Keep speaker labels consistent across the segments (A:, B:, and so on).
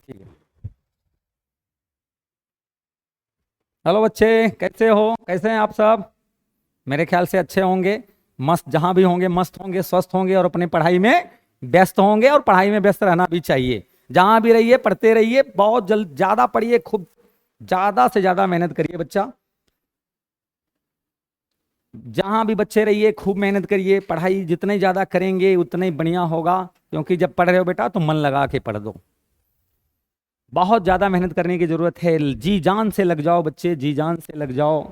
A: ठीक है। हेलो बच्चे, कैसे हो? कैसे हैं आप सब? मेरे ख्याल से अच्छे होंगे, मस्त, जहां भी होंगे मस्त होंगे, स्वस्थ होंगे और अपने पढ़ाई में व्यस्त होंगे। और पढ़ाई में व्यस्त रहना भी चाहिए। जहां भी रहिए पढ़ते रहिए, बहुत जल्द ज्यादा पढ़िए, खूब ज्यादा से ज्यादा मेहनत करिए बच्चा। जहां भी बच्चे रहिए खूब मेहनत करिए। पढ़ाई जितने ज्यादा करेंगे उतने ही बढ़िया होगा, क्योंकि जब पढ़ रहे हो बेटा तो मन लगा के पढ़ दो। बहुत ज्यादा मेहनत करने की जरूरत है। जी जान से लग जाओ बच्चे, जी जान से लग जाओ,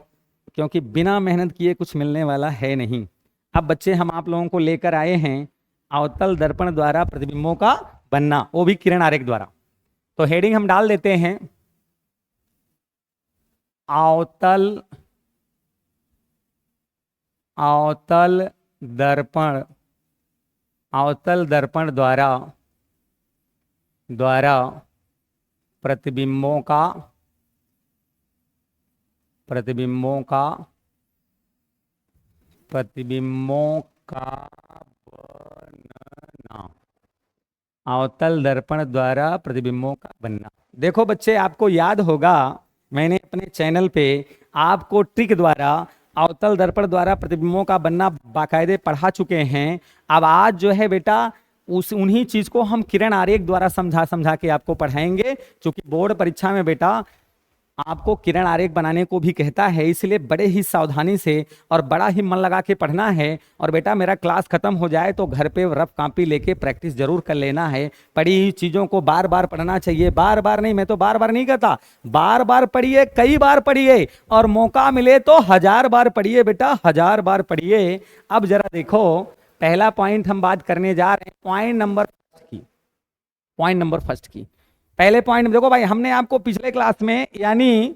A: क्योंकि बिना मेहनत किए कुछ मिलने वाला है नहीं। अब बच्चे हम आप लोगों को लेकर आए हैं अवतल दर्पण द्वारा प्रतिबिंबों का बनना, वो भी किरण आरेख द्वारा। तो हेडिंग हम डाल देते हैं, अवतल अवतल दर्पण, अवतल दर्पण द्वारा द्वारा प्रतिबिंबों का प्रतिबिंबों का प्रतिबिंबों का बनना, अवतल दर्पण द्वारा प्रतिबिंबों का बनना। देखो बच्चे, आपको याद होगा मैंने अपने चैनल पे आपको ट्रिक द्वारा अवतल दर्पण द्वारा प्रतिबिंबों का बनना बाकायदे पढ़ा चुके हैं। अब आज जो है बेटा उस उन्हीं चीज को हम किरण आरेख द्वारा समझा समझा के आपको पढ़ाएंगे। क्योंकि बोर्ड परीक्षा में बेटा आपको किरण आरेख बनाने को भी कहता है, इसलिए बड़े ही सावधानी से और बड़ा ही मन लगा के पढ़ना है। और बेटा मेरा क्लास खत्म हो जाए तो घर पे रफ कॉपी लेके प्रैक्टिस जरूर कर लेना है। पढ़ी हुई चीजों को बार बार पढ़ना चाहिए, बार बार नहीं, मैं तो बार बार नहीं कहता, बार बार पढ़िए, कई बार पढ़िए, और मौका मिले तो 1000 बार पढ़िए बेटा, 1000 बार पढ़िए। अब जरा देखो, पहला पॉइंट हम बात करने जा रहे हैं, पॉइंट नंबर फर्स्ट की। पहले पॉइंट देखो भाई, हमने आपको पिछले क्लास में यानी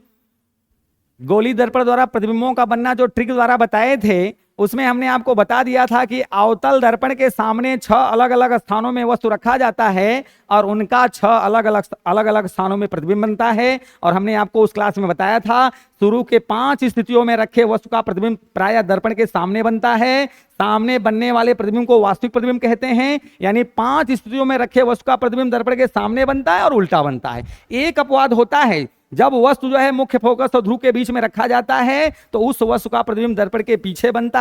A: गोली दर्पण द्वारा प्रतिबिंबों का बनना जो ट्रिक द्वारा बताए थे, उसमें हमने आपको बता दिया था कि अवतल दर्पण के सामने 6 अलग अलग स्थानों में वस्तु रखा जाता है और उनका 6 अलग अलग स्थानों में प्रतिबिंब बनता है। और हमने आपको उस क्लास में बताया था शुरू के 5 स्थितियों में रखे वस्तु का प्रतिबिंब प्रायः दर्पण के सामने बनता है। सामने बनने वाले प्रतिबिंब को वास्तविक प्रतिबिंब कहते हैं, यानी 5 स्थितियों में रखे वस्तु का प्रतिबिंब दर्पण के सामने बनता है और उल्टा बनता है। एक अपवाद होता है, जब वस्तु जो है मुख्य फोकस और ध्रुव के बीच में रखा जाता है तो उस वस्तु का प्रतिबिंब दर्पण के पीछे बनता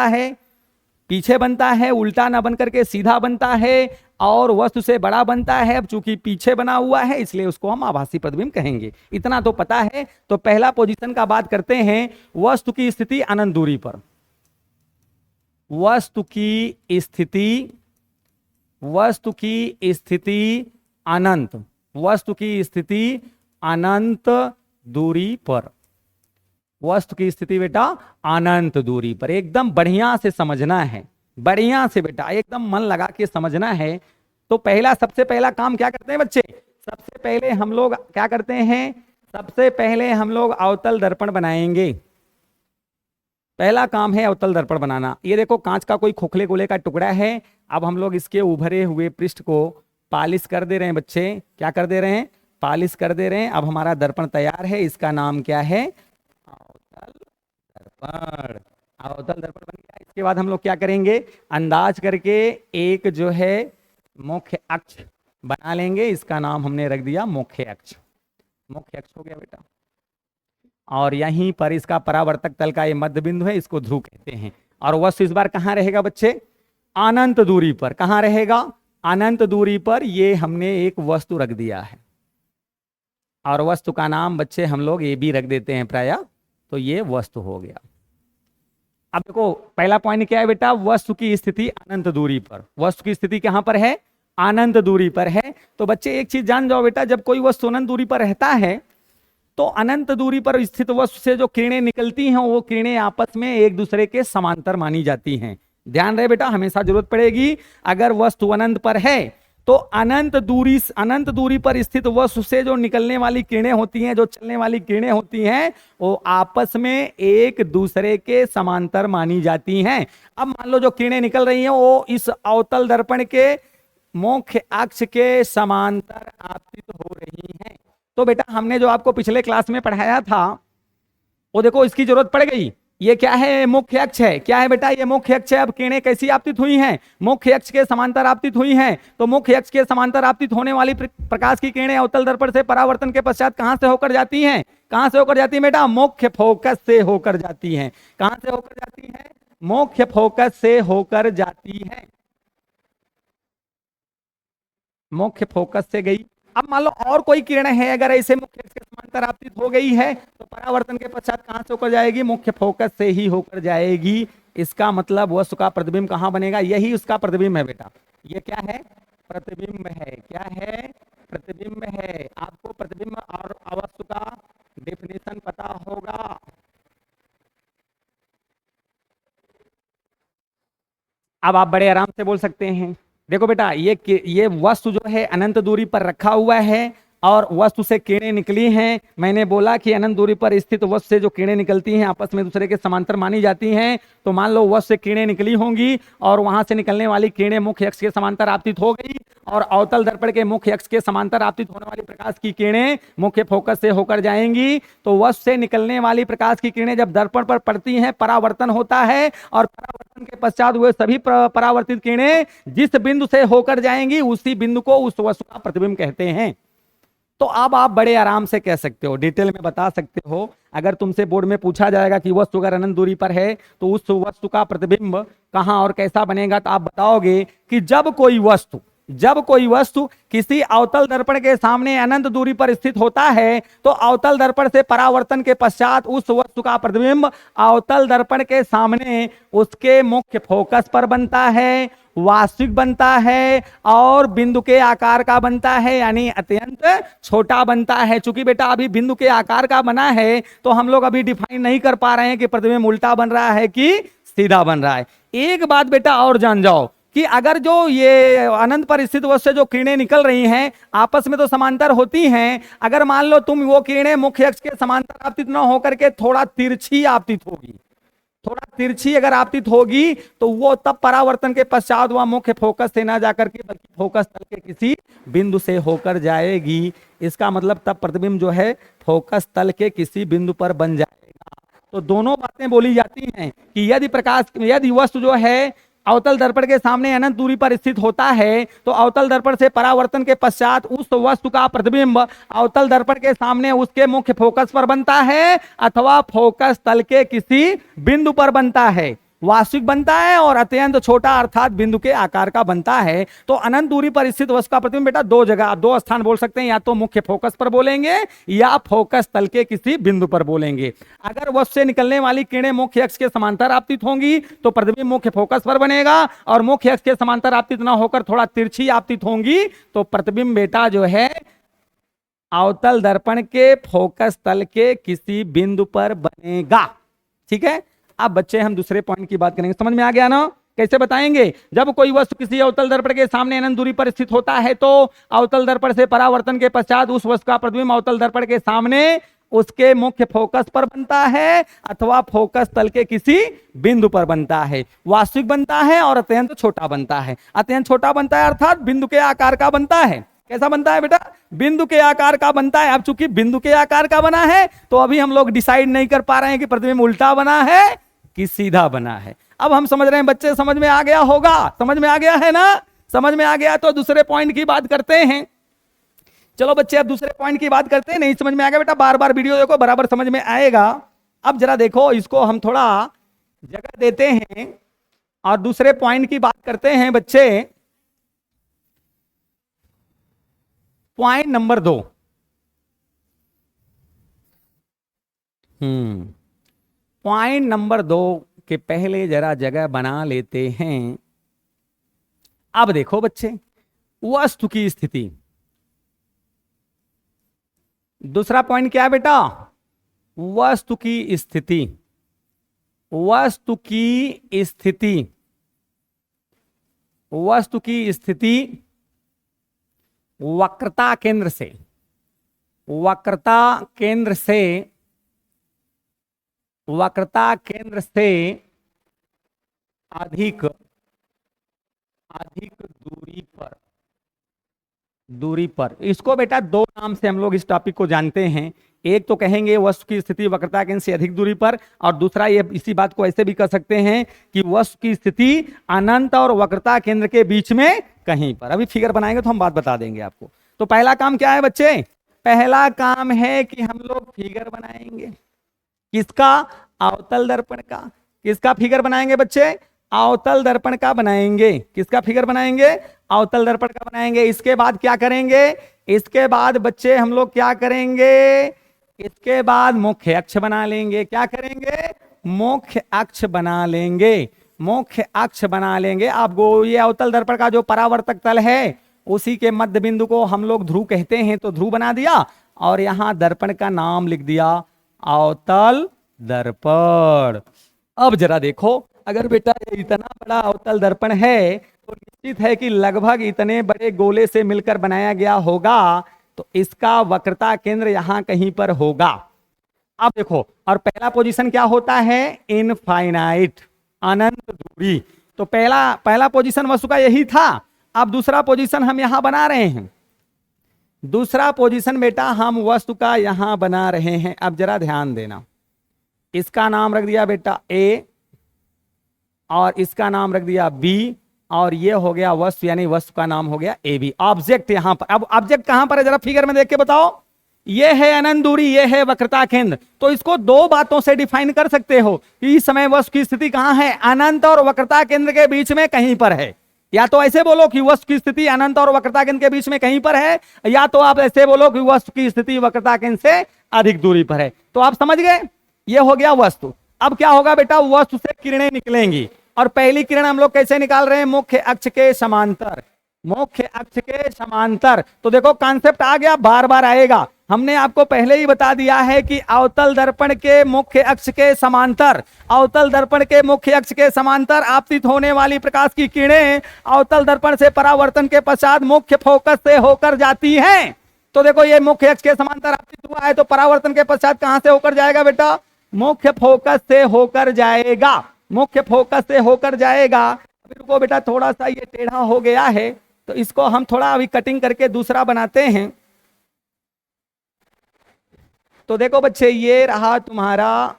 A: है, उल्टा ना बनकर के सीधा बनता है और वस्तु से बड़ा बनता है। अब चूंकि पीछे बना हुआ है इसलिए उसको हम आभासी प्रतिबिंब कहेंगे, इतना तो पता है। तो पहला पोजीशन का बात करते हैं, वस्तु की स्थिति अनंत दूरी पर। वस्तु की स्थिति अनंत दूरी पर, वस्तु की स्थिति बेटा अनंत दूरी पर। एकदम बढ़िया से समझना है, बढ़िया से बेटा एकदम मन लगा के समझना है। तो सबसे पहला काम क्या करते हैं बच्चे? सबसे पहले हम लोग क्या करते हैं? सबसे पहले हम लोग अवतल दर्पण बनाएंगे। पहला काम है अवतल दर्पण बनाना। ये देखो कांच का कोई खोखले गोले का टुकड़ा है। अब हम लोग इसके उभरे हुए पृष्ठ को पालिश कर दे रहे हैं बच्चे। क्या कर दे रहे हैं? पालिश कर दे रहे हैं। अब हमारा दर्पण तैयार है, इसका नाम क्या है? अवतल दर्पण। अवतल दर्पण बन गया। इसके बाद हम लोग क्या करेंगे? अंदाज करके एक जो है मुख्य अक्ष बना लेंगे, इसका नाम हमने रख दिया मुख्य अक्ष। मुख्य अक्ष हो गया बेटा। और यहीं पर इसका परावर्तक तल का ये मध्य बिंदु है, इसको ध्रुव कहते हैं। और वस्तु इस बार कहां रहेगा बच्चे? अनंत दूरी पर। कहां रहेगा? अनंत दूरी पर। ये हमने एक वस्तु रख दिया है और वस्तु का नाम बच्चे हम लोग ए बी रख देते हैं प्रायः। तो ये वस्तु हो गया। अब देखो पहला पॉइंट क्या है बेटा? वस्तु की स्थिति अनंत दूरी पर। वस्तु की स्थिति कहां पर है? अनंत दूरी पर है। तो बच्चे एक चीज जान जाओ बेटा, जब कोई वस्तु अनंत दूरी पर रहता है तो अनंत दूरी पर स्थित वस्तु से जो किरणें निकलती हैं वो किरणें आपस में एक दूसरे के समांतर मानी जाती हैं। ध्यान रहे बेटा, हमेशा जरूरत पड़ेगी। अगर वस्तु अनंत पर है तो अनंत दूरी पर स्थित वस्तु से जो निकलने वाली किरणें होती हैं, जो चलने वाली किरणें होती हैं, वो आपस में एक दूसरे के समांतर मानी जाती हैं। अब मान लो जो किरणें निकल रही हैं वो इस अवतल दर्पण के मुख्य अक्ष के समांतर आपतित हो रही हैं। तो बेटा हमने जो आपको पिछले क्लास में पढ़ाया था वो देखो इसकी जरूरत पड़ गई। ये क्या है? मुख्य अक्ष है। क्या है बेटा? ये मुख्य अक्ष है। अब किरणें कैसी आपतित हुई हैं? मुख्य अक्ष के समांतर आपतित हुई हैं। तो मुख्य अक्ष के समांतर आपतित होने वाली प्रकाश की किरणें अवतल दर्पण से परावर्तन के पश्चात कहां से होकर जाती हैं? कहां से होकर जाती है बेटा? मुख्य फोकस से होकर जाती हैं। कहां से होकर जाती है? मुख्य फोकस से होकर जाती है। मुख्य फोकस से गई। अब मान लो और कोई किरण है, अगर ऐसे मुख्य अक्ष के समांतर आपतित हो गई है तो परावर्तन के पश्चात कहां से होकर जाएगी? मुख्य फोकस से ही होकर जाएगी। इसका मतलब वस्तु का प्रतिबिंब कहां बनेगा? यही उसका प्रतिबिंब है बेटा। ये क्या है? प्रतिबिंब है। क्या है? प्रतिबिंब है। आपको प्रतिबिंब और वस्तु का डेफिनेशन पता होगा। अब आप बड़े आराम से बोल सकते हैं, देखो बेटा, ये वस्तु जो है अनंत दूरी पर रखा हुआ है और वस्तु से किरणें निकली हैं। मैंने बोला कि अनंत दूरी पर स्थित वस्तु से जो किरणें निकलती हैं आपस में दूसरे के समांतर मानी जाती हैं। तो मान लो वस्तु से किरणें निकली होंगी और वहां से निकलने वाली किरणें मुख्य अक्ष के समांतर आपतित हो गई और अवतल दर्पण के मुख्य अक्ष के समांतर आपतित होने वाली प्रकाश की किरणें मुख्य फोकस से होकर जाएंगी। तो वस्तु से निकलने वाली प्रकाश की किरणें जब दर्पण पर पड़ती हैं, परावर्तन होता है और परावर्तन के पश्चात हुए सभी परावर्तित किरणें जिस बिंदु से होकर जाएंगी उसी बिंदु को उस वस्तु का प्रतिबिंब कहते हैं। तो अब आप बड़े आराम से कह सकते हो, डिटेल में बता सकते हो। अगर तुमसे बोर्ड में पूछा जाएगा कि वस्तु अगर अनंत दूरी पर है तो उस वस्तु का प्रतिबिंब कहां और कैसा बनेगा, तो आप बताओगे कि जब कोई वस्तु किसी अवतल दर्पण के सामने अनंत दूरी पर स्थित होता है तो अवतल दर्पण से परावर्तन के पश्चात उस वस्तु का प्रतिबिंब अवतल दर्पण के सामने उसके मुख्य फोकस पर बनता है, वास्तविक बनता है और बिंदु के आकार का बनता है, यानी अत्यंत छोटा बनता है। चूंकि बेटा अभी बिंदु के आकार का बना है तो हम लोग अभी डिफाइन नहीं कर पा रहे हैं कि प्रतिबिंब उल्टा बन रहा है कि सीधा बन रहा है। एक बात बेटा और जान जाओ कि अगर जो ये अनंत पर स्थित वस्तु से जो किरणें निकल रही हैं आपस में तो समांतर होती हैं, अगर मान लो तुम वो किरणें मुख्य अक्ष के समांतर आपतित न होकर के थोड़ा तिरछी आपतित होगी, थोड़ा तिरछी अगर आपतित होगी तो वो तब परावर्तन के पश्चात वह मुख्य फोकस से ना जाकर के बल्कि फोकस तल के किसी बिंदु से होकर जाएगी। इसका मतलब तब प्रतिबिंब जो है फोकस तल के किसी बिंदु पर बन जाएगा। तो दोनों बातें बोली जाती हैं कि यदि वस्तु जो है अवतल दर्पण के सामने अनंत दूरी पर स्थित होता है तो अवतल दर्पण से परावर्तन के पश्चात उस वस्तु का प्रतिबिंब अवतल दर्पण के सामने उसके मुख्य फोकस पर बनता है अथवा फोकस तल के किसी बिंदु पर बनता है, वास्तविक बनता है और अत्यंत छोटा अर्थात बिंदु के आकार का बनता है। तो अनंत दूरी पर स्थित वस्तु का प्रतिबिंब बेटा दो स्थान बोल सकते हैं, या तो मुख्य फोकस पर बोलेंगे या फोकस तल के किसी बिंदु पर बोलेंगे। अगर वस्तु से निकलने वाली किरणें मुख्य अक्ष के समांतर आपतित होंगी तो प्रतिबिंब मुख्य फोकस पर बनेगा और मुख्य अक्ष के समांतर आपतित ना होकर थोड़ा तिरछी आपतित होंगी तो प्रतिबिंब बेटा जो है अवतल दर्पण के फोकस तल के किसी बिंदु पर बनेगा। ठीक है, अब बच्चे हम दूसरे पॉइंट की बात करेंगे। समझ में आ गया ना? कैसे बताएंगे? जब कोई वस्तु किसी अवतल दर्पण के सामने अनंत दूरी पर स्थित होता है तो अवतल दर्पण से परावर्तन के पश्चात उस वस्तु का प्रतिबिंब अवतल दर्पण के सामने उसके मुख्य फोकस पर बनता है अथवा फोकस तल के किसी बिंदु पर बनता है, वास्तविक बनता है और अत्यंत छोटा बनता है। अत्यंत छोटा बनता है अर्थात बिंदु के आकार का बनता है। कैसा बनता है बेटा? बिंदु के आकार का बनता है। अब चूंकि बिंदु के आकार का बना है तो अभी हम लोग डिसाइड नहीं कर पा रहे हैं कि प्रतिबिंब उल्टा बना है कि सीधा बना है। अब हम समझ रहे हैं बच्चे, समझ में आ गया होगा? समझ में आ गया है ना? समझ में आ गया तो दूसरे पॉइंट की बात करते हैं। चलो बच्चे अब दूसरे पॉइंट की बात करते हैं। नहीं समझ में आ गया बेटा, बार बार वीडियो देखो, बराबर समझ में आएगा। अब जरा देखो, इसको हम थोड़ा जगह देते हैं और दूसरे पॉइंट की बात करते हैं बच्चे। Point number 2। पॉइंट नंबर 2 के पहले जरा जगह बना लेते हैं। अब देखो बच्चे, वस्तु की स्थिति। दूसरा पॉइंट क्या है बेटा? वस्तु की स्थिति। वस्तु की स्थिति। वस्तु की स्थिति वक्रता केंद्र से, वक्रता केंद्र से, वक्रता केंद्र से अधिक दूरी पर, दूरी पर। इसको बेटा दो नाम से हम लोग इस टॉपिक को जानते हैं। एक तो कहेंगे वस्तु की स्थिति वक्रता केंद्र से अधिक दूरी पर, और दूसरा ये इसी बात को ऐसे भी कर सकते हैं कि वस्तु की स्थिति अनंत और वक्रता केंद्र के बीच में कहीं पर। अभी फिगर बनाएंगे तो हम बात बता देंगे आपको। तो पहला काम क्या है बच्चे? पहला काम है कि हम लोग फिगर बनाएंगे। किसका? अवतल दर्पण का। किसका फिगर बनाएंगे बच्चे? अवतल दर्पण का बनाएंगे। किसका फिगर बनाएंगे? अवतल दर्पण का बनाएंगे। इसके बाद क्या करेंगे? इसके बाद बच्चे हम लोग क्या करेंगे? इसके बाद मुख्य अक्ष बना लेंगे। क्या करेंगे? मुख्य अक्ष बना लेंगे। मुख्य अक्ष बना लेंगे। आपको ये अवतल दर्पण का जो परावर्तक तल है उसी के मध्य बिंदु को हम लोग ध्रुव कहते हैं, तो ध्रुव बना दिया और यहां दर्पण का नाम लिख दिया अवतल दर्पण। अब जरा देखो, अगर बेटा इतना बड़ा अवतल दर्पण है तो निश्चित है कि लगभग इतने बड़े गोले से मिलकर बनाया गया होगा, तो इसका वक्रता केंद्र यहां कहीं पर होगा। अब देखो, और पहला पोजीशन क्या होता है? इनफाइनाइट, अनंत दूरी। तो पहला पोजीशन वस्तु का यही था। अब दूसरा पोजीशन हम यहां बना रहे हैं। दूसरा पोजीशन बेटा हम वस्तु का यहां बना रहे हैं। अब जरा ध्यान देना, इसका नाम रख दिया बेटा ए, और इसका नाम रख दिया बी, और ये हो गया वस्तु, यानी वस्तु का नाम हो गया ए बी। ऑब्जेक्ट यहां पर। अब ऑब्जेक्ट कहां पर है जरा फिगर में देख के बताओ। ये है अनंत दूरी, ये है वक्रता केंद्र। तो इसको दो बातों से डिफाइन कर सकते हो कि इस समय वस्तु की स्थिति कहां है? अनंत और वक्रता केंद्र के बीच में कहीं पर है। या तो ऐसे बोलो कि वस्तु की स्थिति अनंत और वक्रता केंद्र के बीच में कहीं पर है, या तो आप ऐसे बोलो कि वस्तु की स्थिति वक्रता केंद्र से अधिक दूरी पर है। तो आप समझ गए, ये हो गया वस्तु। अब क्या होगा बेटा? वस्तु से किरणें निकलेंगी, और पहली किरण हम लोग कैसे निकाल रहे हैं? मुख्य अक्ष के समांतर। मुख्य अक्ष के समांतर। तो देखो कॉन्सेप्ट आ गया, बार बार आएगा। हमने आपको पहले ही बता दिया है कि अवतल दर्पण के मुख्य अक्ष के समांतर, अवतल दर्पण के मुख्य अक्ष के समांतर आपतित होने वाली प्रकाश की किरणें अवतल दर्पण से परावर्तन के पश्चात मुख्य फोकस से होकर जाती हैं। तो देखो ये मुख्य अक्ष के समांतर आपतित हुआ है, तो परावर्तन के पश्चात कहां से होकर जाएगा बेटा? मुख्य फोकस से होकर जाएगा। मुख्य फोकस से होकर जाएगा। अभी रुको बेटा, थोड़ा सा ये टेढ़ा हो गया है, तो इसको हम थोड़ा अभी कटिंग करके दूसरा बनाते हैं। तो देखो बच्चे, ये रहा तुम्हारा,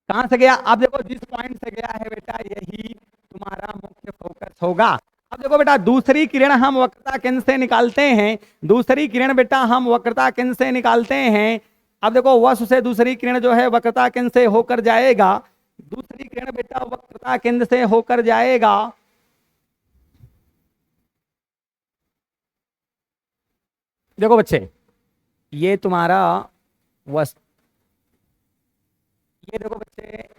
A: कहां से गया? आप देखो जिस पॉइंट से गया है बेटा, यही तुम्हारा मुख्य फोकस होगा। अब देखो बेटा, दूसरी किरण हम वक्रता केंद्र से निकालते हैं। दूसरी किरण बेटा हम वक्रता केंद्र से निकालते हैं। अब देखो, वस्तु से दूसरी किरण जो है वक्रता केंद्र से होकर जाएगा। दूसरी किरण बेटा वक्रता केंद्र से होकर जाएगा। देखो बच्चे, ये तुम्हारा वस्तु, ये देखो बच्चे,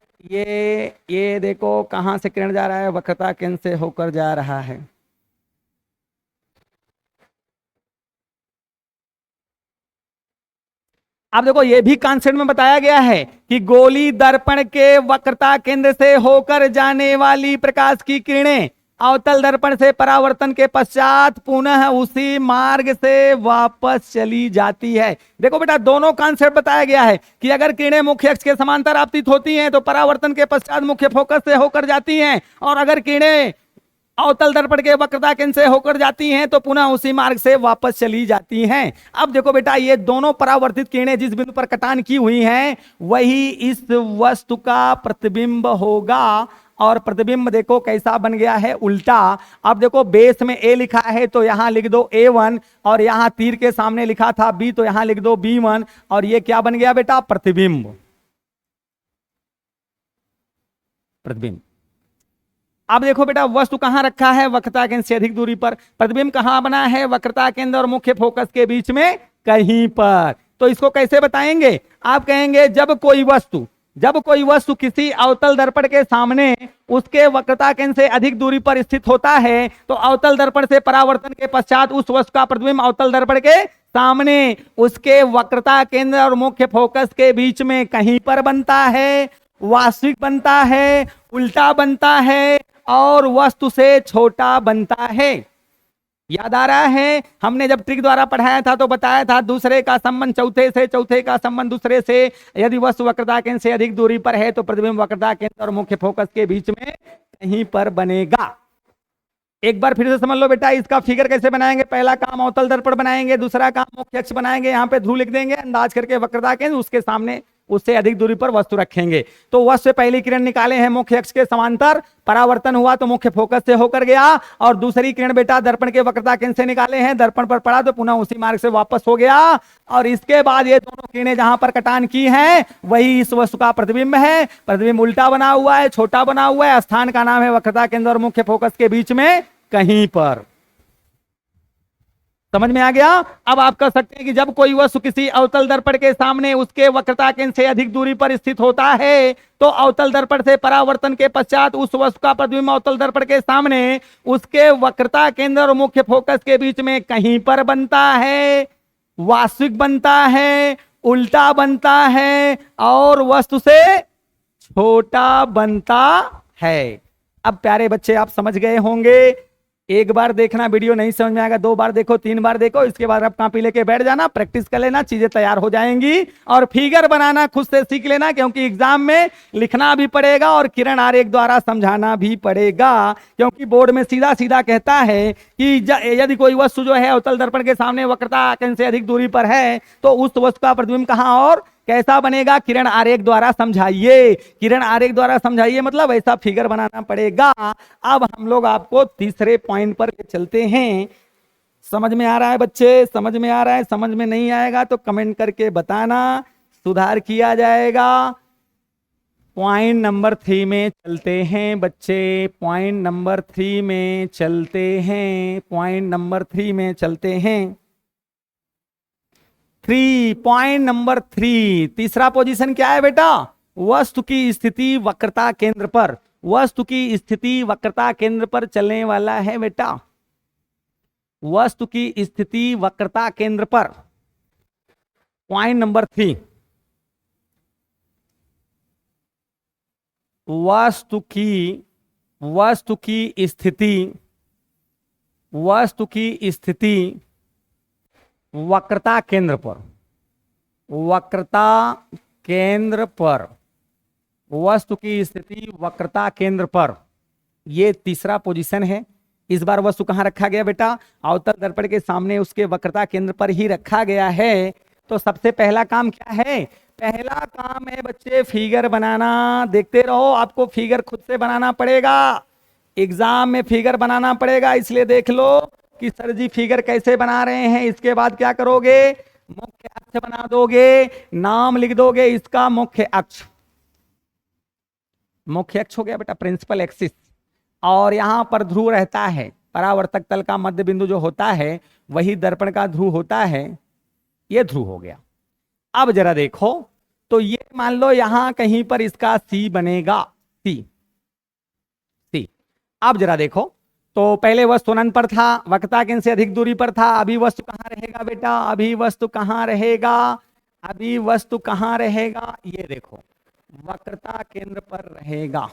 A: ये देखो कहां से किरण जा रहा है? वक्रता केंद्र से होकर जा रहा है। अब देखो, ये भी कॉन्सेप्ट में बताया गया है कि गोली दर्पण के वक्रता केंद्र से होकर जाने वाली प्रकाश की किरणें अवतल दर्पण से परावर्तन के पश्चात पुनः उसी मार्ग से वापस चली जाती है। देखो बेटा, दोनों कॉन्सेप्ट बताया गया है कि अगर किरणें मुख्य अक्ष के समांतर आपतित होती हैं तो परावर्तन के पश्चात मुख्य फोकस से होकर जाती हैं, और अगर किरणें अवतल दर्पण के वक्रता केंद्र से होकर जाती हैं तो पुनः उसी मार्ग से वापस चली जाती हैं। अब देखो बेटा, ये दोनों परावर्तित किरणें जिस बिंदु पर कटान की हुई हैं वही इस वस्तु का प्रतिबिंब होगा। और प्रतिबिंब देखो कैसा बन गया है? उल्टा। अब देखो, बेस में ए लिखा है तो यहां लिख दो A1, और यहां तीर के सामने लिखा था B तो यहां लिख दो B1, और ये क्या बन गया बेटा? प्रतिबिंब। प्रतिबिंब। अब देखो बेटा, वस्तु कहां रखा है? वक्रता केंद्र से अधिक दूरी पर। प्रतिबिंब कहां बना है? वक्रता केंद्र और मुख्य फोकस के बीच में कहीं पर। तो इसको कैसे बताएंगे? आप कहेंगे जब कोई वस्तु किसी अवतल दर्पण के सामने उसके वक्रता केंद्र से अधिक दूरी पर स्थित होता है तो अवतल दर्पण से परावर्तन के पश्चात उस वस्तु का प्रतिबिंब अवतल दर्पण के सामने उसके वक्रता केंद्र और मुख्य फोकस के बीच में कहीं पर बनता है, वास्तविक बनता है, उल्टा बनता है, और वस्तु से छोटा बनता है। याद आ रहा है? हमने जब ट्रिक द्वारा पढ़ाया था तो बताया था दूसरे का संबंध चौथे से, चौथे का संबंध दूसरे से। यदि वस्तु वक्रता केंद्र से अधिक दूरी पर है तो प्रतिबिंब वक्रता केंद्र और मुख्य फोकस के बीच में कहीं पर बनेगा। एक बार फिर से समझ लो बेटा, इसका फिगर कैसे बनाएंगे। पहला काम अवतल दर्पण बनाएंगे, दूसरा काम मुख्य अक्ष बनाएंगे, यहाँ पे ध्रुव लिख देंगे, अंदाज करके वक्रता केंद्र, उसके सामने उससे अधिक दूरी पर वस्तु रखेंगे। तो वस्तु से पहली किरण निकाले हैं मुख्य अक्ष के समांतर, परावर्तन हुआ तो मुख्य फोकस से होकर गया, और दूसरी किरण बेटा दर्पण के वक्रता केंद्र से निकाले हैं, दर्पण पर पड़ा तो पुनः उसी मार्ग से वापस हो गया। और इसके बाद ये दोनों किरणें जहां पर कटान की हैं वही इस वस्तु का प्रतिबिंब है। प्रतिबिंब उल्टा बना हुआ है, छोटा बना हुआ है, स्थान का नाम है वक्रता केंद्र और मुख्य फोकस के बीच में कहीं पर। समझ में आ गया। अब आप कह सकते हैं कि जब कोई वस्तु किसी अवतल दर्पण के सामने उसके वक्रता केंद्र से अधिक दूरी पर स्थित होता है तो अवतल दर्पण से परावर्तन के पश्चात उस वस्तु का प्रतिबिंब अवतल दर्पण के सामने उसके वक्रता केंद्र और मुख्य फोकस के बीच में कहीं पर बनता है, वास्तविक बनता है, उल्टा बनता है और वस्तु से छोटा बनता है। अब प्यारे बच्चे आप समझ गए होंगे। एक बार देखना, वीडियो नहीं समझ में आएगा 2 बार देखो, 3 बार देखो, इसके बाद आप कॉपी लेके बैठ जाना, प्रैक्टिस कर लेना, चीजें तैयार हो जाएंगी। और फिगर बनाना खुद से सीख लेना, क्योंकि एग्जाम में लिखना भी पड़ेगा और किरण आरेख द्वारा समझाना भी पड़ेगा। क्योंकि बोर्ड में सीधा सीधा कहता है कि यदि कोई वस्तु जो है अवतल दर्पण के सामने वक्रता केंद्र से अधिक दूरी पर है तो उस वस्तु का प्रतिबिंब कहां और कैसा बनेगा, किरण आरेख द्वारा समझाइए। किरण आरेख द्वारा समझाइए मतलब ऐसा फिगर बनाना पड़ेगा। अब हम लोग आपको तीसरे पॉइंट पर चलते हैं। समझ में आ रहा है बच्चे, समझ में आ रहा है? समझ में नहीं आएगा तो कमेंट करके बताना, सुधार किया जाएगा। पॉइंट नंबर 3 में चलते हैं बच्चे, पॉइंट नंबर 3 में चलते हैं, पॉइंट नंबर 3 में चलते हैं। 3 पॉइंट नंबर 3 तीसरा पोजीशन क्या है बेटा? वस्तु की स्थिति वक्रता केंद्र पर, वस्तु की स्थिति वक्रता केंद्र पर चलने वाला है बेटा। वस्तु की स्थिति वक्रता केंद्र पर, पॉइंट नंबर 3 वस्तु की स्थिति वक्रता केंद्र पर, वक्रता केंद्र पर, वस्तु की स्थिति वक्रता केंद्र पर, ये तीसरा पोजीशन है। इस बार वस्तु कहां रखा गया बेटा? अवतल दर्पण के सामने उसके वक्रता केंद्र पर ही रखा गया है। तो सबसे पहला काम क्या है? पहला काम है बच्चे फिगर बनाना। देखते रहो, आपको फिगर खुद से बनाना पड़ेगा, एग्जाम में फिगर बनाना पड़ेगा। इसलिए देख लो कि सर जी फिगर कैसे बना रहे हैं। इसके बाद क्या करोगे? मुख्य अक्ष बना दोगे, नाम लिख दोगे इसका मुख्य अक्ष। मुख्य अक्ष हो गया बेटा प्रिंसिपल एक्सिस, और यहां पर ध्रुव रहता है। परावर्तक तल का मध्य बिंदु जो होता है वही दर्पण का ध्रुव होता है। यह ध्रुव हो गया। अब जरा देखो, तो ये मान लो यहां कहीं पर इसका सी बनेगा, सी। अब जरा देखो, तो पहले वस्तु अनंत पर था, वक्रता केंद्र से अधिक दूरी पर था। अभी वस्तु कहां रहेगा बेटा? अभी वस्तु कहां रहेगा? अभी वस्तु कहां रहेगा? ये देखो, वक्रता केंद्र पर रहेगा।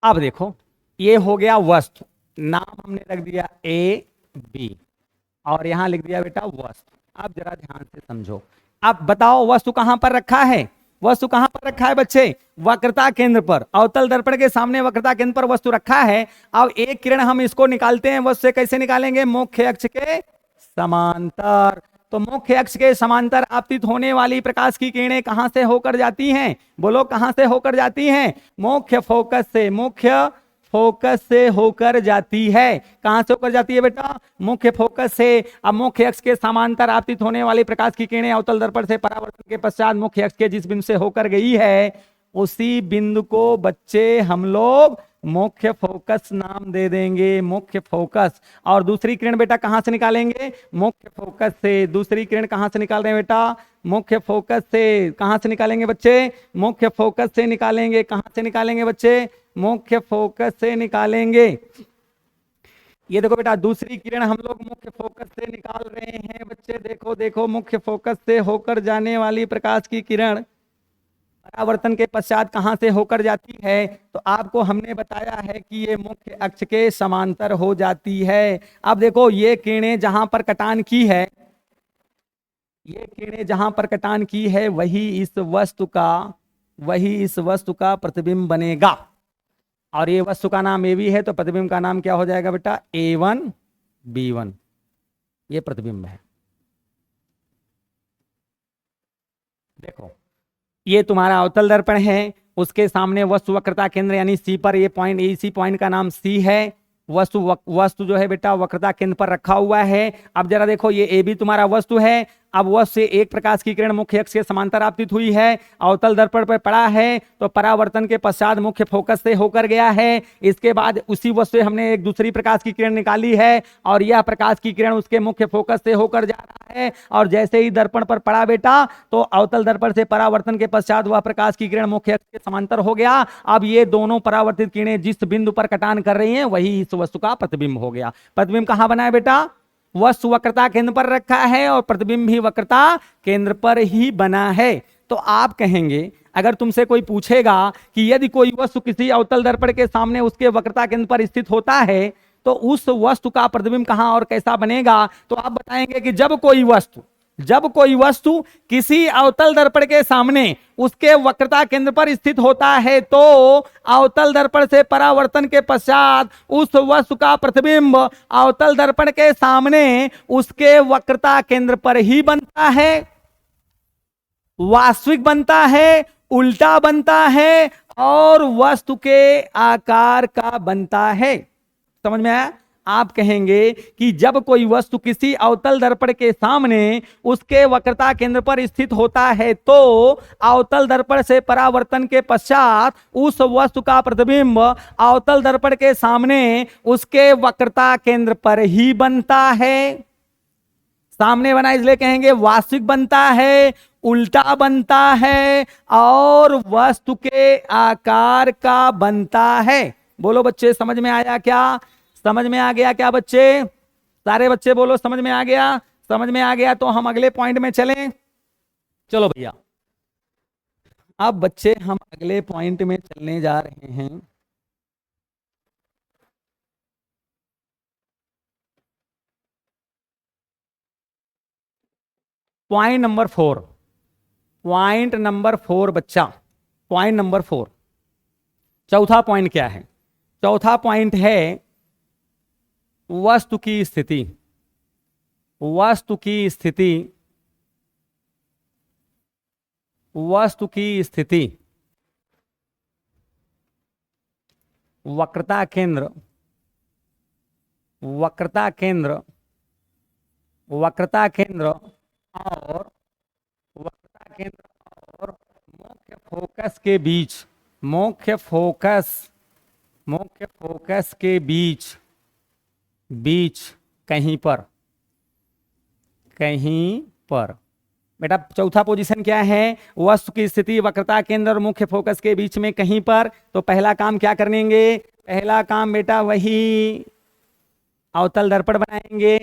A: अब देखो, ये हो गया वस्तु, नाम हमने रख दिया ए बी और यहां लिख दिया बेटा वस्तु। अब जरा ध्यान से समझो। अब बताओ वस्तु कहां पर रखा है? वस्तु कहां पर रखा है बच्चे? वक्रता केंद्र पर। अवतल दर्पण के सामने वक्रता केंद्र पर वस्तु रखा है। अब एक किरण हम इसको निकालते हैं। वस्तु से कैसे निकालेंगे? मुख्य अक्ष के समांतर। तो मुख्य अक्ष के समांतर आपतित होने वाली प्रकाश की किरणें कहां से होकर जाती हैं? बोलो कहां से होकर जाती हैं? मुख्य फोकस से, मुख्य फोकस से होकर जाती है। कहां से होकर जाती है बेटा? मुख्य फोकस से। अब मुख्य अक्ष के समांतर आपतित होने वाली प्रकाश की किरणें अवतल दर्पण से परावर्तन के पश्चात मुख्य अक्ष के जिस बिंदु से होकर गई है उसी बिंदु को बच्चे हम लोग मुख्य फोकस नाम दे देंगे, मुख्य फोकस। और दूसरी किरण बेटा कहां से निकालेंगे? मुख्य फोकस से। दूसरी किरण कहां से निकाल रहे हैं बेटा? मुख्य फोकस से। कहां से निकालेंगे बच्चे? मुख्य फोकस से निकालेंगे। कहां से निकालेंगे बच्चे? मुख्य फोकस से निकालेंगे। ये देखो बेटा, दूसरी किरण हम लोग मुख्य फोकस से निकाल रहे हैं बच्चे। देखो देखो, मुख्य फोकस से होकर जाने वाली प्रकाश की किरण परावर्तन के पश्चात कहां से होकर जाती है? तो आपको हमने बताया है कि ये मुख्य अक्ष के समांतर हो जाती है। अब देखो, ये किरणें जहां पर कटान की है, ये किरणें जहां पर कटान की है वही इस वस्तु का प्रतिबिंब बनेगा। और ये वस्तु का नाम ए बी है तो प्रतिबिंब का नाम क्या हो जाएगा बेटा, A1B1। ये प्रतिबिंब है। देखो ये तुम्हारा अवतल दर्पण है, उसके सामने वस्तु वक्रता केंद्र यानी सी पर, ये पॉइंट, इसी पॉइंट का नाम सी है। वस्तु जो है बेटा वक्रता केंद्र पर रखा हुआ है। अब जरा देखो ये ए भी तुम्हारा वस्तु है। अब वस्तु से एक प्रकाश की किरण मुख्य अक्ष के समांतर आपतित हुई है, अवतल दर्पण पर पड़ा है, तो परावर्तन के पश्चात मुख्य फोकस से होकर गया है। इसके बाद उसी वस्तु से हमने एक दूसरी प्रकाश की किरण निकाली है और यह प्रकाश की किरण उसके मुख्य फोकस से होकर जा रहा है। और जैसे ही दर्पण पर पड़ा बेटा तो अवतल दर्पण से परावर्तन के पश्चात वह प्रकाश की किरण मुख्य अक्ष के समांतर हो गया। अब ये दोनों परावर्तित किरणें जिस बिंदु पर कटान कर रही हैं वही इस वस्तु का प्रतिबिंब हो गया। प्रतिबिंब कहां बना है बेटा, वस्तु वक्रता केंद्र पर रखा है और प्रतिबिंब भी वक्रता केंद्र पर ही बना है। तो आप कहेंगे, अगर तुमसे कोई पूछेगा कि यदि कोई वस्तु किसी अवतल दर्पण के सामने उसके वक्रता केंद्र पर स्थित होता है तो उस वस्तु का प्रतिबिंब कहां और कैसा बनेगा, तो आप बताएंगे कि जब कोई वस्तु किसी अवतल दर्पण के सामने उसके वक्रता केंद्र पर स्थित होता है तो अवतल दर्पण से परावर्तन के पश्चात उस वस्तु का प्रतिबिंब अवतल दर्पण के सामने उसके वक्रता केंद्र पर ही बनता है, वास्तविक बनता है, उल्टा बनता है और वस्तु के आकार का बनता है। समझ में आया? आप कहेंगे कि जब कोई वस्तु किसी अवतल दर्पण के सामने उसके वक्रता केंद्र पर स्थित होता है तो अवतल दर्पण से परावर्तन के पश्चात उस वस्तु का प्रतिबिंब अवतल दर्पण के सामने उसके वक्रता केंद्र पर ही बनता है। सामने बना इसलिए कहेंगे वास्तविक बनता है, उल्टा बनता है और वस्तु के आकार का बनता है। बोलो बच्चे, समझ में आया क्या? समझ में आ गया क्या बच्चे? सारे बच्चे बोलो समझ में आ गया। समझ में आ गया तो हम अगले पॉइंट में चलें। चलो भैया, अब बच्चे हम अगले पॉइंट में चलने जा रहे हैं। पॉइंट नंबर 4, पॉइंट नंबर 4 बच्चा, पॉइंट नंबर 4। चौथा पॉइंट क्या है? चौथा पॉइंट है वस्तु की स्थिति। वस्तु की स्थिति, वस्तु की स्थिति वक्रता केंद्र, वक्रता केंद्र, वक्रता केंद्र और वक्रता केंद्र और मुख्य फोकस के बीच, मुख्य फोकस के बीच कहीं पर बेटा चौथा पोजीशन क्या है? वस्तु की स्थिति वक्रता केंद्र और मुख्य फोकस के बीच में कहीं पर। तो पहला काम क्या करेंगे? पहला काम बेटा वही अवतल दर्पण बनाएंगे।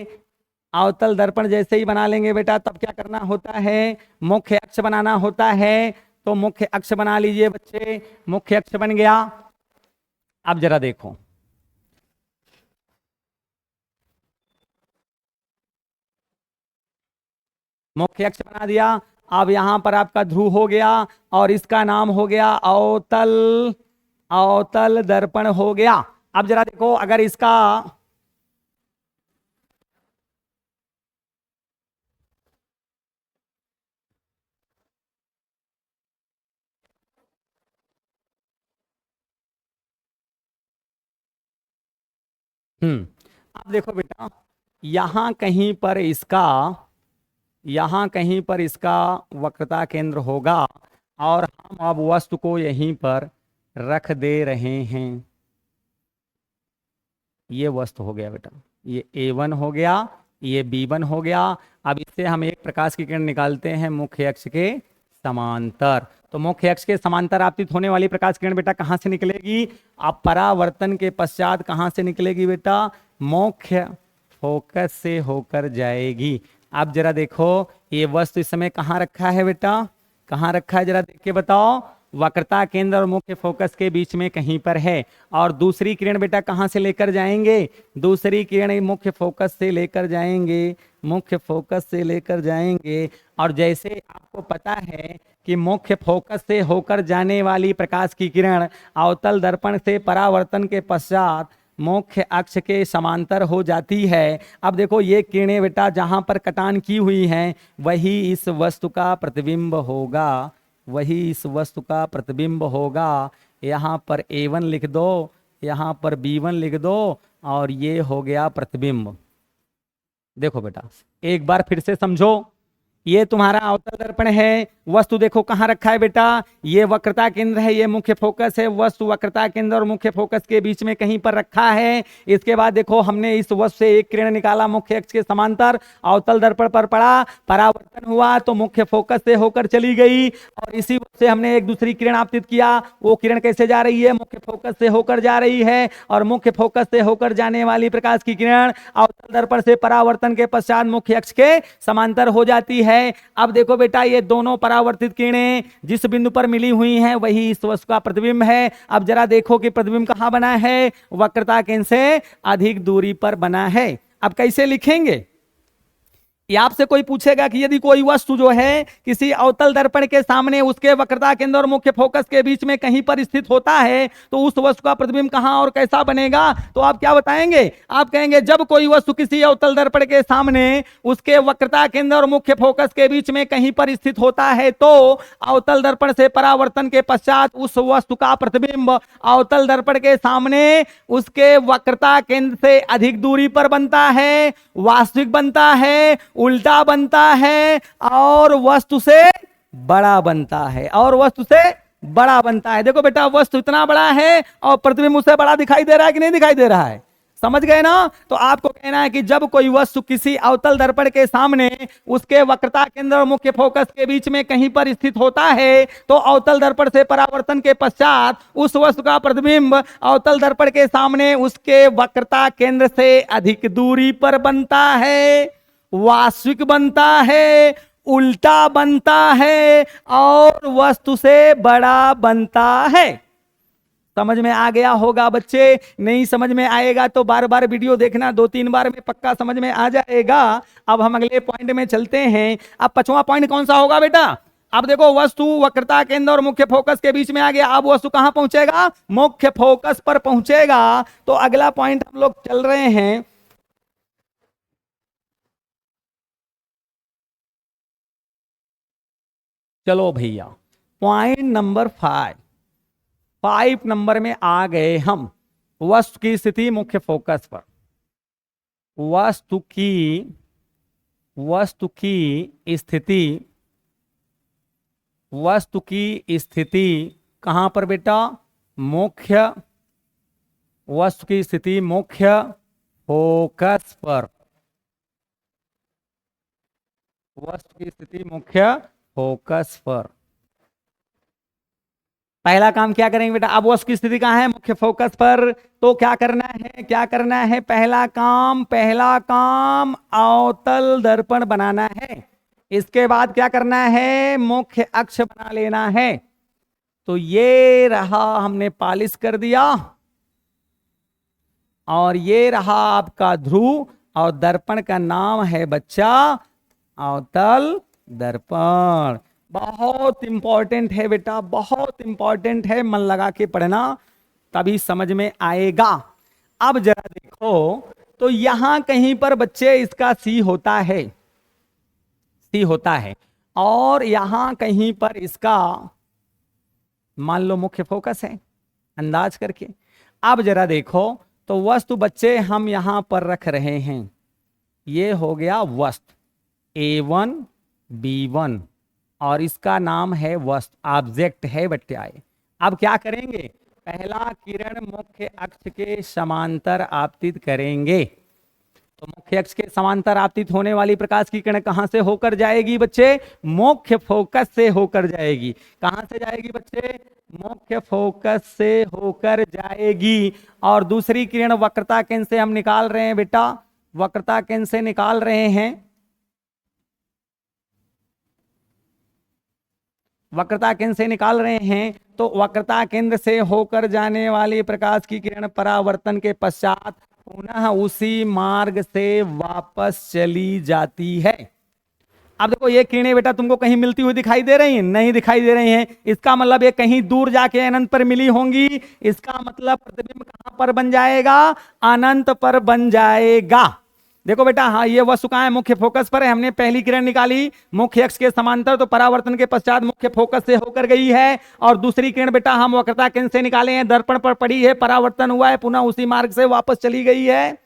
A: अवतल दर्पण जैसे ही बना लेंगे बेटा तब क्या करना होता है? मुख्य अक्ष बनाना होता है। तो मुख्य अक्ष बना लीजिए बच्चे, मुख्य अक्ष बन गया। अब जरा देखो, मुख्य अक्ष बना दिया। अब यहां पर आपका ध्रुव हो गया और इसका नाम हो गया अवतल दर्पण हो गया। अब जरा देखो, अगर इसका अब देखो बेटा, यहां कहीं पर इसका वक्रता केंद्र होगा और हम अब वस्तु को यहीं पर रख दे रहे हैं। ये वस्तु हो गया बेटा, ये A1 हो गया, ये B1 हो गया। अब इससे हम एक प्रकाश की किरण निकालते हैं मुख्य अक्ष के समांतर। तो मुख्य अक्ष के समांतर आपतित होने वाली प्रकाश किरण बेटा कहां से निकलेगी? अब परावर्तन के पश्चात कहां से निकलेगी बेटा? मुख्य फोकस से होकर जाएगी। अब जरा देखो, ये वस्तु इस समय कहां रखा है बेटा? कहां रखा है जरा देख के बताओ। वक्रता केंद्र और मुख्य फोकस के बीच में कहीं पर है। और दूसरी किरण बेटा कहाँ से लेकर जाएंगे? दूसरी किरण मुख्य फोकस से लेकर जाएंगे, मुख्य फोकस से लेकर जाएंगे। और जैसे आपको पता है कि मुख्य फोकस से होकर जाने वाली प्रकाश की किरण अवतल दर्पण से परावर्तन के पश्चात मुख्य अक्ष के समांतर हो जाती है। अब देखो ये किरणें बेटा जहां पर कटान की हुई हैं वही इस वस्तु का प्रतिबिंब होगा, वही इस वस्तु का प्रतिबिंब होगा। यहाँ पर A1 लिख दो, यहाँ पर B1 लिख दो और ये हो गया प्रतिबिंब। देखो बेटा एक बार फिर से समझो, ये तुम्हारा अवतल दर्पण है, वस्तु देखो कहाँ रखा है बेटा, ये वक्रता केंद्र है, ये मुख्य फोकस है, वस्तु वक्रता केंद्र और मुख्य फोकस के बीच में कहीं पर रखा है। इसके बाद देखो हमने इस वस्तु से एक किरण निकाला मुख्य अक्ष के समांतर, अवतल दर्पण पर पड़ा, परावर्तन हुआ तो मुख्य फोकस से होकर चली गई। और इसी वस्तु से हमने एक दूसरी किरण आपतित किया, वो किरण कैसे जा रही है? मुख्य फोकस से होकर जा रही है। और मुख्य फोकस से होकर जाने वाली प्रकाश की किरण अवतल दर्पण से परावर्तन के पश्चात मुख्य अक्ष के समांतर हो जाती है। अब देखो बेटा ये दोनों परावर्तित किरणें जिस बिंदु पर मिली हुई हैं वही इस वस्तु का प्रतिबिंब है। अब जरा देखो कि प्रतिबिंब कहां बना है? वक्रता केंद्र से अधिक दूरी पर बना है। अब कैसे लिखेंगे? ये आपसे कोई पूछेगा कि यदि कोई वस्तु जो है किसी अवतल दर्पण के सामने उसके वक्रता केंद्र और मुख्य फोकस के बीच में कहीं पर स्थित होता है तो उस वस्तु का प्रतिबिंब कहां और कैसा बनेगा? तो आप क्या बताएंगे? आप कहेंगे जब कोई वस्तु किसी अवतल दर्पण के सामने उसके वक्रता केंद्र और मुख्य फोकस के बीच में कहीं पर स्थित होता है तो अवतल दर्पण से परावर्तन के पश्चात उस वस्तु का प्रतिबिंब अवतल दर्पण के सामने उसके वक्रता केंद्र से अधिक दूरी पर बनता है, वास्तविक बनता है, उल्टा बनता है और वस्तु से बड़ा बनता है, और वस्तु से बड़ा बनता है। देखो बेटा वस्तु इतना बड़ा है और प्रतिबिंब उससे बड़ा दिखाई दे रहा है कि नहीं दिखाई दे रहा है? समझ गए ना? तो आपको कहना है कि जब कोई वस्तु किसी अवतल दर्पण के सामने उसके वक्रता केंद्र और मुख्य फोकस के बीच में कहीं पर स्थित होता है तो अवतल दर्पण से परावर्तन के पश्चात उस वस्तु का प्रतिबिंब अवतल दर्पण के सामने उसके वक्रता केंद्र से अधिक दूरी पर बनता है, वास्तविक बनता है, उल्टा बनता है और वस्तु से बड़ा बनता है। समझ में आ गया होगा बच्चे? नहीं समझ में आएगा तो बार बार वीडियो देखना, 2-3 बार में पक्का समझ में आ जाएगा। अब हम अगले पॉइंट में चलते हैं। अब 5वां पॉइंट कौन सा होगा बेटा? अब देखो वस्तु वक्रता केंद्र और मुख्य फोकस के बीच में आ गया। अब वस्तु कहां पहुंचेगा? मुख्य फोकस पर पहुंचेगा। तो अगला पॉइंट हम लोग चल रहे हैं। चलो भैया पॉइंट नंबर 5 नंबर में आ गए हम। वस्तु की स्थिति मुख्य फोकस पर, वस्तु की स्थिति कहां पर बेटा? मुख्य, वस्तु की स्थिति मुख्य फोकस पर, वस्तु की स्थिति मुख्य फोकस पर। पहला काम क्या करेंगे बेटा? अब वस्तु की स्थिति कहां है? मुख्य फोकस पर। तो क्या करना है? क्या करना है? पहला काम अवतल दर्पण बनाना है। इसके बाद क्या करना है? मुख्य अक्ष बना लेना है। तो ये रहा, हमने पॉलिश कर दिया और ये रहा आपका ध्रुव और दर्पण का नाम है बच्चा अवतल दर्पण। बहुत इंपॉर्टेंट है बेटा, बहुत इंपॉर्टेंट है, मन लगा के पढ़ना तभी समझ में आएगा। अब जरा देखो तो यहां कहीं पर बच्चे इसका सी होता है और यहां कहीं पर इसका मान लो मुख्य फोकस है, अंदाज करके। अब जरा देखो तो वस्तु बच्चे हम यहां पर रख रहे हैं, ये हो गया वस्तु A1 B1 और इसका नाम है वस्तु, ऑब्जेक्ट है बच्चे आए। अब क्या करेंगे? पहला किरण मुख्य अक्ष के समांतर आपतित करेंगे। तो मुख्य अक्ष के समांतर आपतित होने वाली प्रकाश की किरण कहां से होकर जाएगी बच्चे? मुख्य फोकस से होकर जाएगी। कहां से जाएगी बच्चे? मुख्य फोकस से होकर जाएगी। और दूसरी किरण वक्रता केंद्र से हम निकाल रहे हैं बेटा, वक्रता केंद्र से निकाल रहे हैं। वक्रता केंद्र से निकाल रहे हैं तो वक्रता केंद्र से होकर जाने वाली प्रकाश की किरण परावर्तन के पश्चात पुनः उसी मार्ग से वापस चली जाती है। अब देखो ये किरणें बेटा तुमको कहीं मिलती हुई दिखाई दे रही हैं? नहीं दिखाई दे रही हैं। इसका मतलब ये कहीं दूर जाके अनंत पर मिली होंगी। इसका मतलब प्रतिबिंब कहां पर बन जाएगा? अनंत पर बन जाएगा। देखो बेटा, हाँ ये वस्तु कहां है? मुख्य फोकस पर है। हमने पहली किरण निकाली मुख्य अक्ष के समांतर, तो परावर्तन के पश्चात मुख्य फोकस से होकर गई है। और दूसरी किरण बेटा हम वक्रता केंद्र से निकाले हैं, दर्पण पर पड़ी है, परावर्तन हुआ है, पुनः उसी मार्ग से वापस चली गई है।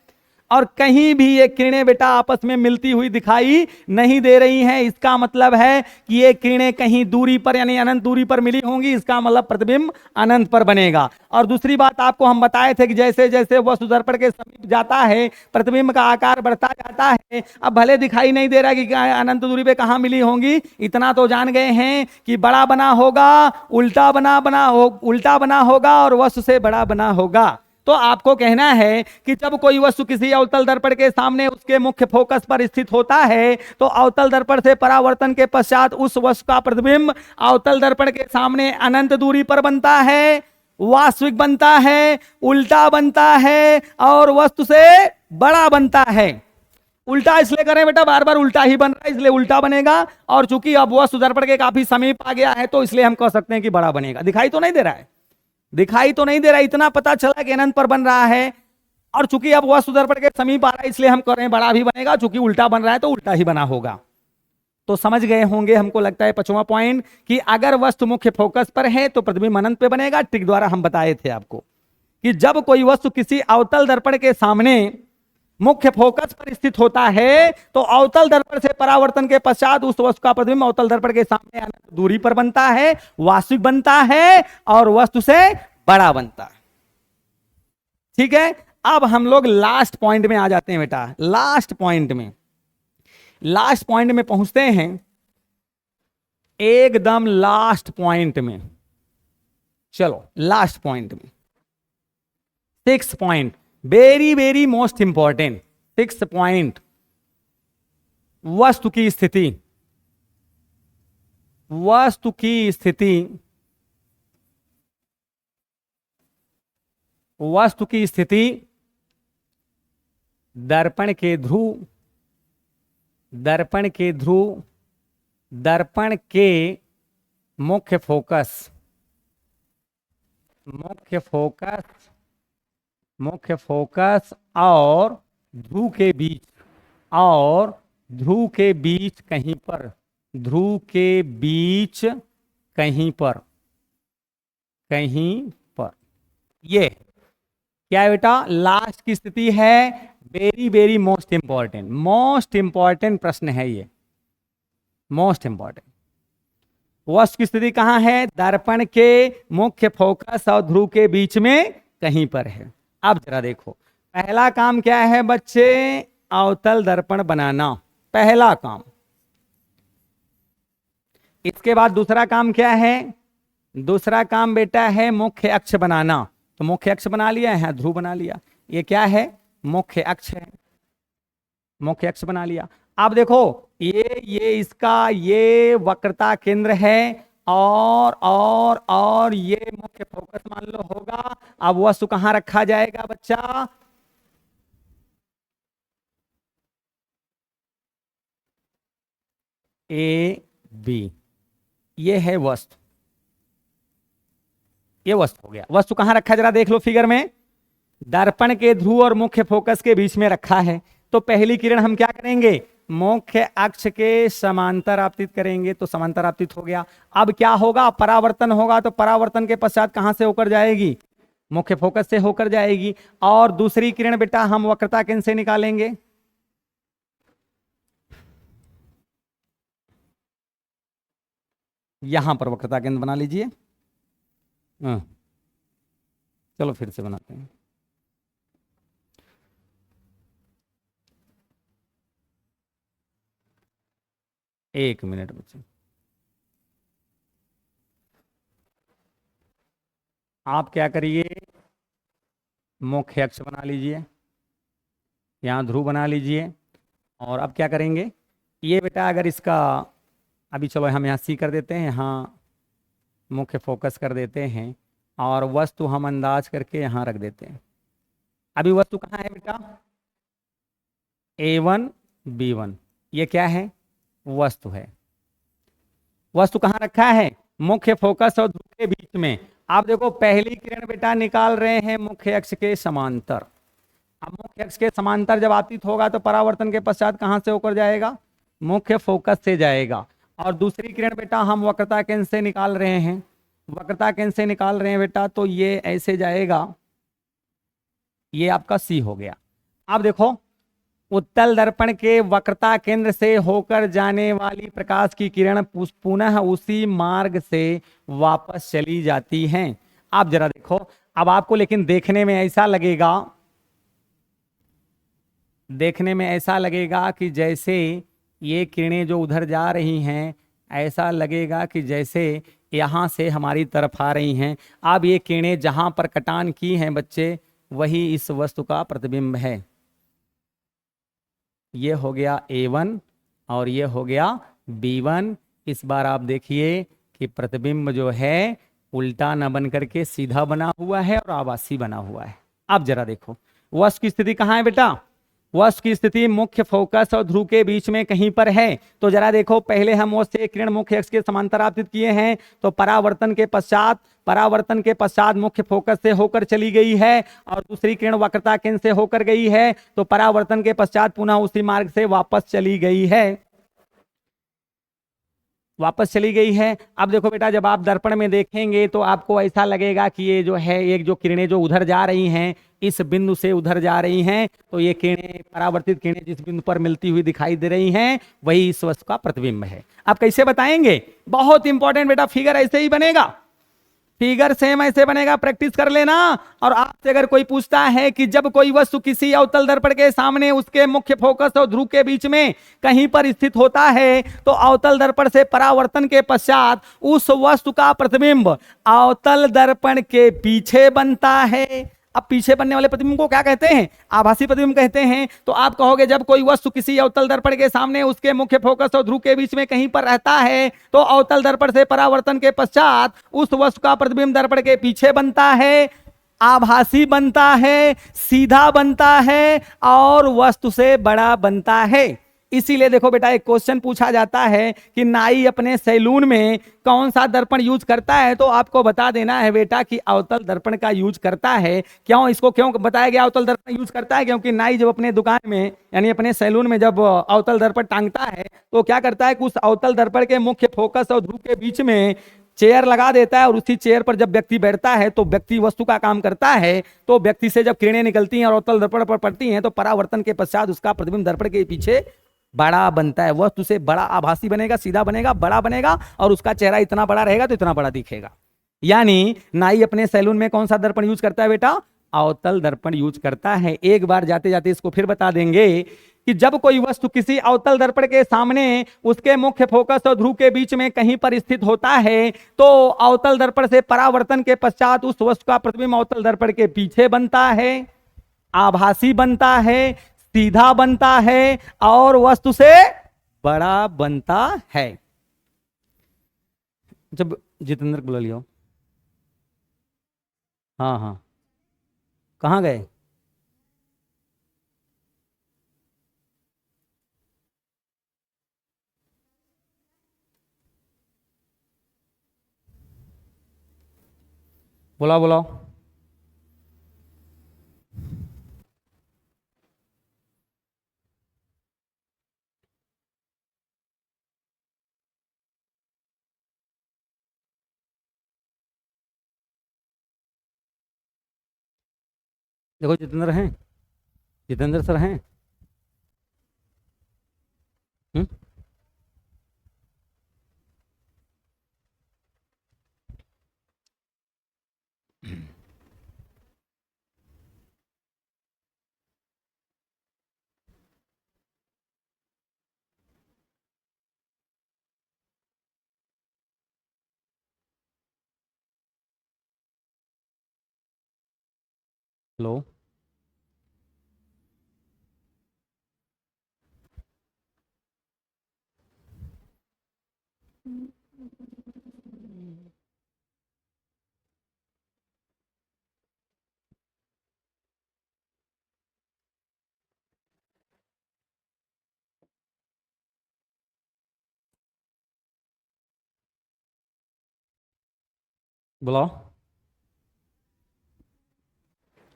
A: और कहीं भी ये किरणें बेटा आपस में मिलती हुई दिखाई नहीं दे रही हैं। इसका मतलब है कि ये किरणें कहीं दूरी पर यानी अनंत दूरी पर मिली होंगी। इसका मतलब प्रतिबिंब अनंत पर बनेगा। और दूसरी बात आपको हम बताए थे कि जैसे जैसे वस्तु दर्पण के समीप जाता है प्रतिबिंब का आकार बढ़ता जाता है। अब भले दिखाई नहीं दे रहा कि अनंत दूरी पे कहां मिली होंगी, इतना तो जान गए हैं कि बड़ा बना होगा, उल्टा बना होगा और वस्तु से बड़ा बना होगा। तो आपको कहना है कि जब कोई वस्तु किसी अवतल दर्पण के सामने उसके मुख्य फोकस पर स्थित होता है तो अवतल दर्पण से परावर्तन के पश्चात उस वस्तु का प्रतिबिंब अवतल दर्पण के सामने अनंत दूरी पर बनता है, वास्तविक बनता है, उल्टा बनता है और वस्तु से बड़ा बनता है। उल्टा इसलिए करें बेटा, बार बार उल्टा ही बन रहा है इसलिए उल्टा बनेगा। और चूंकि अब वस्तु दर्पण के काफी समीप आ गया है तो इसलिए हम कह सकते हैं कि बड़ा बनेगा। दिखाई तो नहीं दे रहा है, दिखाई तो नहीं दे रहा, इतना पता चला कि अनंत पर बन रहा है। और चूंकि अब वस्तु दर्पण के समीप आ रहा है इसलिए हम कह रहे हैं बड़ा भी बनेगा। चूंकि उल्टा बन रहा है तो उल्टा ही बना होगा। तो समझ गए होंगे हमको लगता है पांचवां पॉइंट कि अगर वस्तु मुख्य फोकस पर है तो प्रतिबिंब अनंत पे बनेगा। ट्रिक द्वारा हम बताए थे आपको कि जब कोई वस्तु किसी अवतल दर्पण के सामने मुख्य फोकस पर स्थित होता है तो अवतल दर्पण से परावर्तन के पश्चात उस वस्तु का प्रतिबिंब अवतल दर्पण के सामने अनंत दूरी पर बनता है, वास्तविक बनता है और वस्तु से बड़ा बनता है। ठीक है, अब हम लोग लास्ट पॉइंट में आ जाते हैं बेटा। लास्ट पॉइंट में पहुंचते हैं, एकदम लास्ट पॉइंट में। चलो लास्ट पॉइंट में 6 point, very very most important 6 point. वस्तु की स्थिति, वस्तु की स्थिति, वस्तु की स्थिति दर्पण के ध्रुव, दर्पण के ध्रुव, दर्पण के मुख्य फोकस, मुख्य फोकस, मुख्य फोकस और ध्रुव के बीच, और ध्रुव के बीच कहीं पर, ध्रुव के बीच कहीं पर, कहीं पर। ये क्या है बेटा? लास्ट की स्थिति है। Very very most important, most important प्रश्न है ये, मोस्ट इंपॉर्टेंट। वस्तु की स्थिति कहां है? दर्पण के मुख्य फोकस और ध्रुव के बीच में कहीं पर है। अब जरा देखो, पहला काम क्या है बच्चे? अवतल दर्पण बनाना, पहला काम। इसके बाद दूसरा काम क्या है? दूसरा काम बेटा है मुख्य अक्ष बनाना। तो मुख्य अक्ष बना लिया है, ध्रुव बना लिया। ये क्या है? मुख्य अक्ष है, मुख्य अक्ष बना लिया। अब देखो ये इसका ये वक्रता केंद्र है और ये मुख्य फोकस मान लो होगा। अब वस्तु कहां रखा जाएगा बच्चा? ए बी, ये है वस्तु, ये वस्तु हो गया। वस्तु कहां रखा जरा देख लो फिगर में, दर्पण के ध्रुव और मुख्य फोकस के बीच में रखा है। तो पहली किरण हम क्या करेंगे? मुख्य अक्ष के समांतर आपतित करेंगे, तो समांतर आपतित हो गया। अब क्या होगा? परावर्तन होगा, तो परावर्तन के पश्चात कहां से होकर जाएगी? मुख्य फोकस से होकर जाएगी। और दूसरी किरण बेटा हम वक्रता केंद्र से निकालेंगे। यहां पर वक्रता केंद्र बना लीजिए। चलो फिर से बनाते हैं। एक मिनट बच्चे, आप क्या करिए? मुख्य अक्ष बना लीजिए, यहाँ ध्रुव बना लीजिए। और अब क्या करेंगे? ये बेटा अगर इसका, अभी चलो हम यहाँ सी कर देते हैं, यहाँ मुख्य फोकस कर देते हैं और वस्तु हम अंदाज करके यहाँ रख देते हैं। अभी वस्तु कहाँ है बेटा? A1 B1, ये क्या है? वस्तु है। वस्तु कहाँ रखा है? मुख्य फोकस और ध्रुव के बीच में। आप देखो पहली किरण बेटा निकाल रहे हैं मुख्य अक्ष के समांतर। अब मुख्य अक्ष के समांतर जब आतीत होगा तो परावर्तन के पश्चात कहां से होकर जाएगा? मुख्य फोकस से जाएगा। और दूसरी किरण बेटा हम वक्रता केंद्र से निकाल रहे हैं। वक्रता केंद्र से निकाल रहे हैं बेटा, तो ये ऐसे जाएगा, ये आपका सी हो गया। अब देखो उत्तल दर्पण के वक्रता केंद्र से होकर जाने वाली प्रकाश की किरण पुनः उसी मार्ग से वापस चली जाती हैं। आप जरा देखो, अब आपको लेकिन देखने में ऐसा लगेगा कि जैसे ये किरणें जो उधर जा रही हैं, ऐसा लगेगा कि जैसे यहाँ से हमारी तरफ आ रही हैं। अब ये किरणें जहाँ पर कटान की हैं बच्चे, वही इस वस्तु का प्रतिबिंब है। ये हो गया A1 और ये हो गया B1। इस बार आप देखिए कि प्रतिबिंब जो है उल्टा न बन करके सीधा बना हुआ है और आभासी बना हुआ है। अब जरा देखो वस्तु की स्थिति कहाँ है बेटा? वस्तु की स्थिति मुख्य फोकस और ध्रुव के बीच में कहीं पर है। तो जरा देखो, पहले हम उससे किरण मुख्य अक्ष के समांतर आपतित किए हैं, तो परावर्तन के पश्चात मुख्य फोकस से होकर चली गई है और दूसरी किरण वक्रता केंद्र से होकर गई है, तो परावर्तन के पश्चात पुनः उसी मार्ग से वापस चली गई है। अब देखो बेटा, जब आप दर्पण में देखेंगे तो आपको ऐसा लगेगा कि ये जो है, एक जो किरणें जो उधर जा रही हैं, इस बिंदु से उधर जा रही हैं, तो ये किरणें, परावर्तित किरणें जिस बिंदु पर मिलती हुई दिखाई दे रही हैं, वही इस वस्तु का प्रतिबिंब है। आप कैसे बताएंगे? बहुत इंपॉर्टेंट बेटा, फिगर ऐसे ही बनेगा, फिगर सेम ऐसे बनेगा, प्रैक्टिस कर लेना। और आपसे अगर कोई पूछता है कि जब कोई वस्तु किसी अवतल दर्पण के सामने उसके मुख्य फोकस और ध्रुव के बीच में कहीं पर स्थित होता है, तो अवतल दर्पण से परावर्तन के पश्चात उस वस्तु का प्रतिबिंब अवतल दर्पण के पीछे बनता है। अब पीछे बनने वाले प्रतिबिंब को क्या कहते हैं? आभासी प्रतिबिंब कहते हैं। तो आप कहोगे जब कोई वस्तु किसी अवतल दर्पण के सामने उसके मुख्य फोकस और ध्रुव के बीच में कहीं पर रहता है, तो अवतल दर्पण से परावर्तन के पश्चात उस वस्तु का प्रतिबिंब दर्पण के पीछे बनता है, आभासी बनता है, सीधा बनता है और वस्तु से बड़ा बनता है। इसीलिए देखो बेटा, एक क्वेश्चन पूछा जाता है कि नाई अपने सैलून में कौन सा दर्पण यूज करता है, तो आपको बता देना है बेटा कि अवतल दर्पण का यूज करता है। क्यों बताया गया अवतल दर्पण यूज करता है? क्योंकि नाई जब अपने दुकान में यानी अपने सैलून में जब अवतल दर्पण टांगता है, तो क्या करता है कि उस अवतल दर्पण के मुख्य फोकस और ध्रुव के बीच में चेयर लगा देता है और उसी चेयर पर जब व्यक्ति बैठता है तो व्यक्ति वस्तु का काम करता है। तो व्यक्ति से जब किरणें निकलती हैं और अवतल दर्पण पर पड़ती हैं, तो परावर्तन के पश्चात उसका प्रतिबिंब दर्पण के पीछे बड़ा बनता है। वस्तु से बड़ा, आभासी बनेगा, सीधा बनेगा, बड़ा बनेगा और उसका चेहरा इतना बड़ा रहेगा तो इतना बड़ा दिखेगा। यानी नाई अपने सैलून में कौन सा दर्पण यूज करता है बेटा? अवतल दर्पण यूज करता है। एक बार जाते जाते इसको फिर बता देंगे कि जब कोई वस्तु किसी अवतल दर्पण के सामने उसके मुख्य फोकस और ध्रुव के बीच में कहीं पर स्थित होता है, तो अवतल दर्पण से परावर्तन के पश्चात उस वस्तु का प्रतिबिंब अवतल दर्पण के पीछे बनता है, आभासी बनता है, सीधा बनता है और वस्तु से बड़ा बनता है। जब जितेंद्र बुला लियो। हाँ हाँ, कहाँ गए? बुलाओ बुलाओ। देखो जितेंद्र हैं, जितेंद्र सर हैं। हम्म, हेलो। बुलाओ।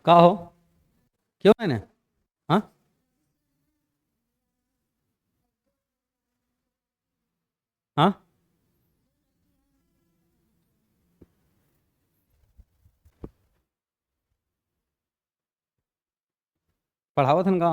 A: का हो? क्यों मैंने? हाँ। हाँ। पढ़ावत हन का?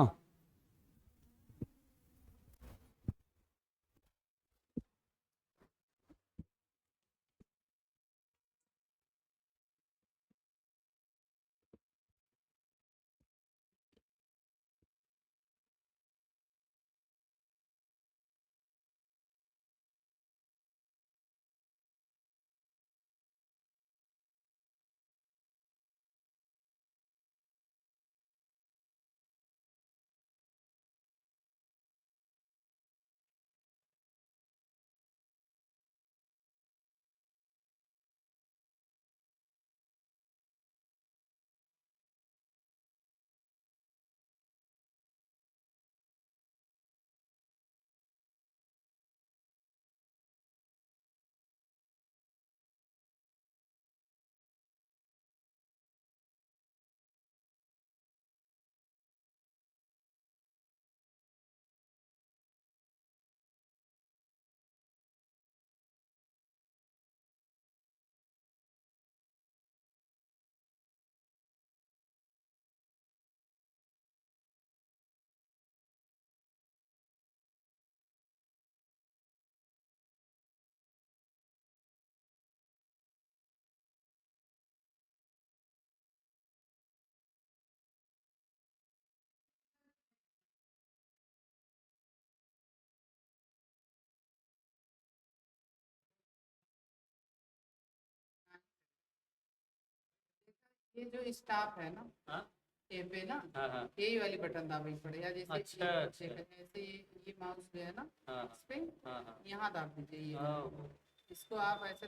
B: ये जो स्टाफ है ना,
A: हाँ
B: ए पे ना,
A: हाँ हाँ।
B: यही वाली बटन दाबनी पड़ेगा। जैसे
A: अच्छा अच्छा।
B: ऐसे ये माउस जो है ना,
A: हाँ
B: इस पे
A: हाँ हाँ
B: यहाँ दाब दीजिए ये
A: हाँ।
B: इसको आप ऐसे